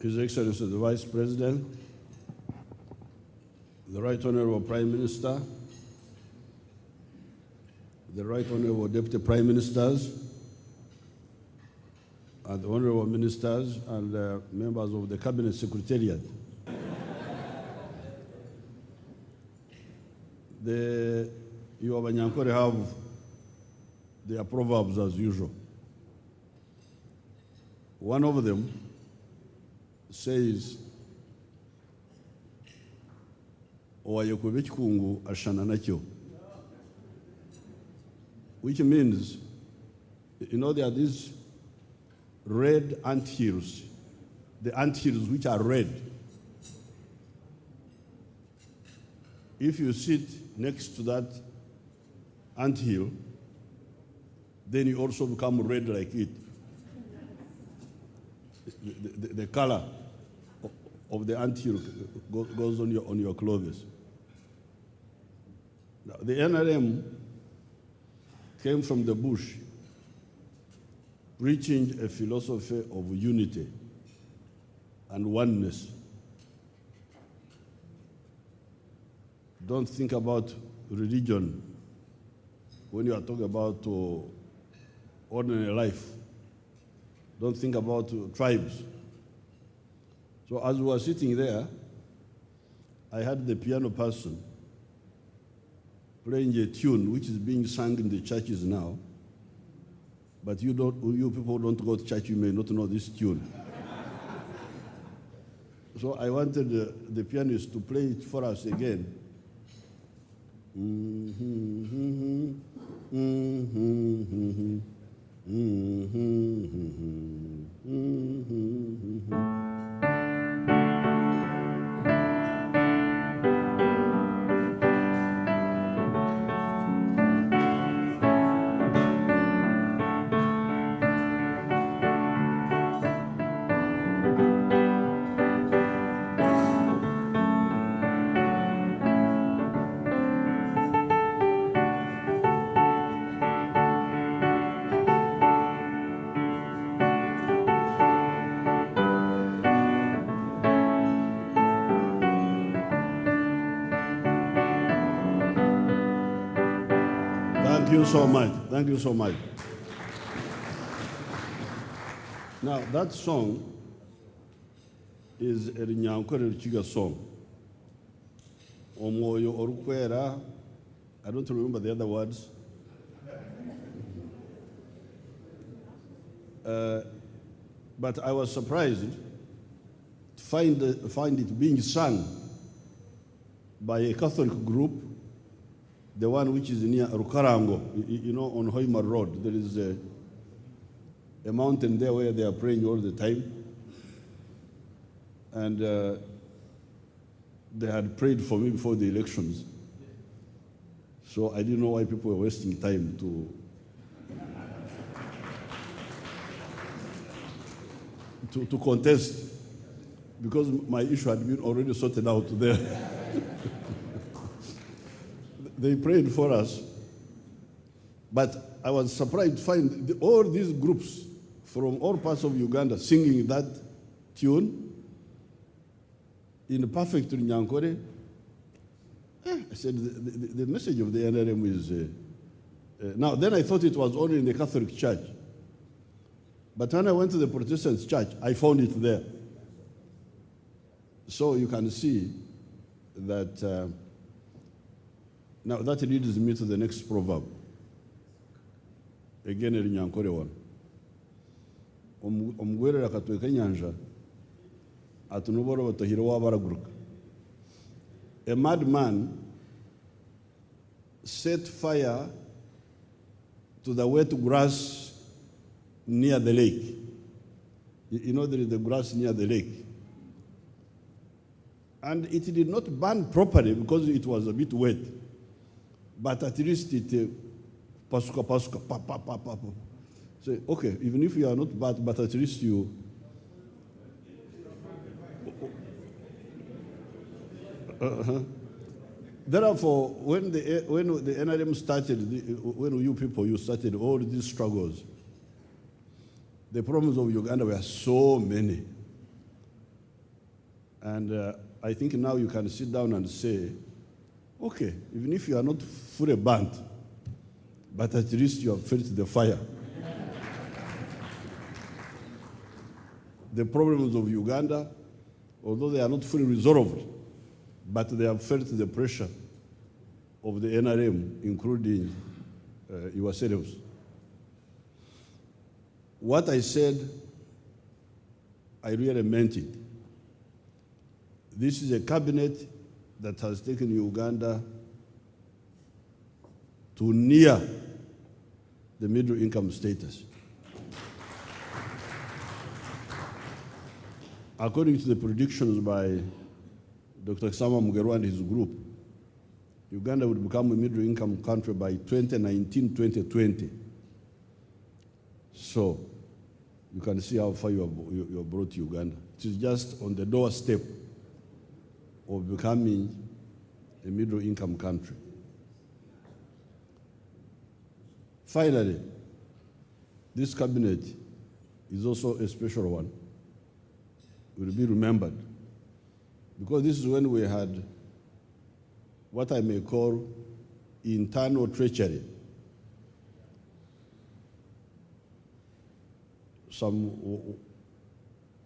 His Excellency the Vice President, the Right Honorable Prime Minister, the Right Honorable Deputy Prime Ministers, and the Honorable Ministers, and members of the Cabinet Secretariat. You of Anyankore have their proverbs as usual. One of them says, "Owayekwebe chikungu ashana nakyo," which means, there are these red anthills, the anthills which are red. If you sit next to that anthill, then you also become red like it. The color of the anthill goes on your clothes. Now, the NRM came from the bush, preaching a philosophy of unity and oneness. Don't think about religion when you are talking about ordinary life. Don't think about tribes. So as we were sitting there, I had the piano person playing a tune which is being sung in the churches now. But you people don't go to church, you may not know this tune. So I wanted the pianist to play it for us again. Thank you so much. Thank you so much. Now, that song is a Nyankore Chiga song. Omoyo Orukwera. I don't remember the other words. But I was surprised to find it being sung by a Catholic group, the one which is near Rukarango, on Hoima Road. There is a mountain there where they are praying all the time. And they had prayed for me before the elections. So I didn't know why people were wasting time to contest, because my issue had been already sorted out there. They prayed for us, but I was surprised to find all these groups from all parts of Uganda singing that tune in perfect Nyankore. I said, the message of the NRM is... now, then I thought it was only in the Catholic Church. But when I went to the Protestant church, I found it there. So you can see that... now that leads me to the next proverb. Again, in Nyankore one. Omugwerera katweka nyanja atunubora batahira wabaraguruka. A madman set fire to the wet grass near the lake. There is the grass near the lake. And it did not burn properly because it was a bit wet. But at least it pasuka, pa, pa, pa, pa. Say, okay, even if you are not bad, but at least you... Therefore, when the NRM started, when you started all these struggles, the problems of Uganda were so many. And I think now you can sit down and say, okay, even if you are not fully burnt, but at least you have felt the fire. The problems of Uganda, although they are not fully resolved, but they have felt the pressure of the NRM, including yourselves. What I said, I really meant it. This is a cabinet that has taken Uganda to near the middle income status. According to the predictions by Dr. Sama Mugerwa and his group, Uganda would become a middle income country by 2019-2020. So you can see how far you have brought Uganda. It is just on the doorstep of becoming a middle income country. Finally, this cabinet is also a special one. It will be remembered, because this is when we had what I may call internal treachery.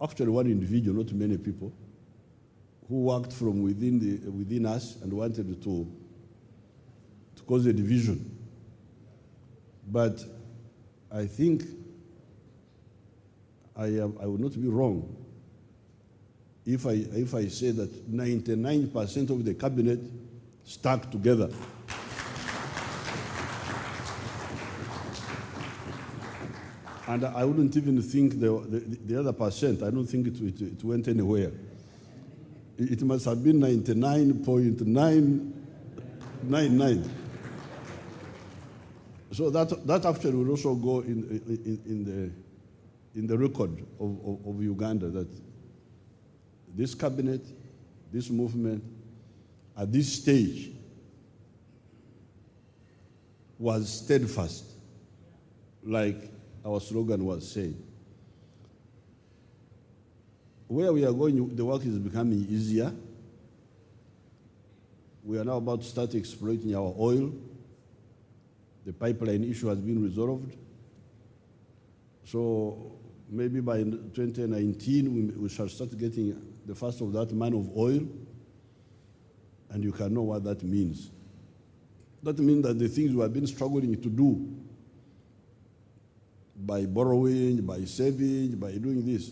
Actually one individual, not many people, who worked from within us and wanted to cause a division. But I think I would not be wrong if I say that 99% of the cabinet stuck together. And I wouldn't even think the other percent, I don't think it went anywhere. It must have been 99.999. So that actually will also go in the record of Uganda, that this cabinet, this movement, at this stage, was steadfast, like our slogan was saying. Where we are going, the work is becoming easier. We are now about to start exploiting our oil. The pipeline issue has been resolved. So maybe by 2019, we shall start getting the first of that man of oil, and you can know what that means. That means that the things we have been struggling to do, by borrowing, by saving, by doing this,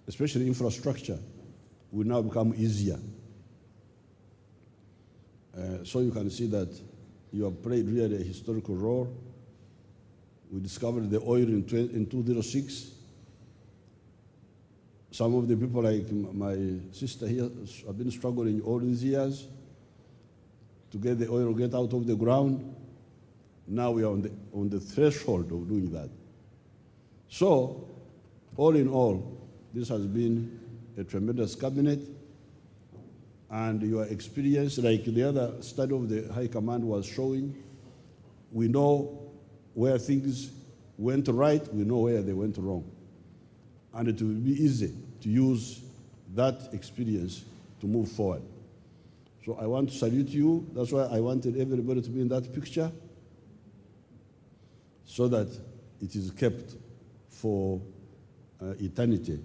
especially infrastructure, will now become easier. So you can see that you have played really a historical role. We discovered the oil in 2006. Some of the people, like my sister here, have been struggling all these years to get the oil get out of the ground. Now we are on the threshold of doing that. So, all in all, this has been a tremendous cabinet, and your experience, like the other study of the High Command was showing, we know where things went right, we know where they went wrong. And it will be easy to use that experience to move forward. So I want to salute you. That's why I wanted everybody to be in that picture, so that it is kept for eternity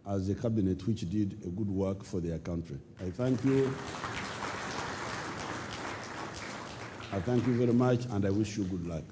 as a cabinet which did a good work for their country. I thank you. I thank you very much, and I wish you good luck.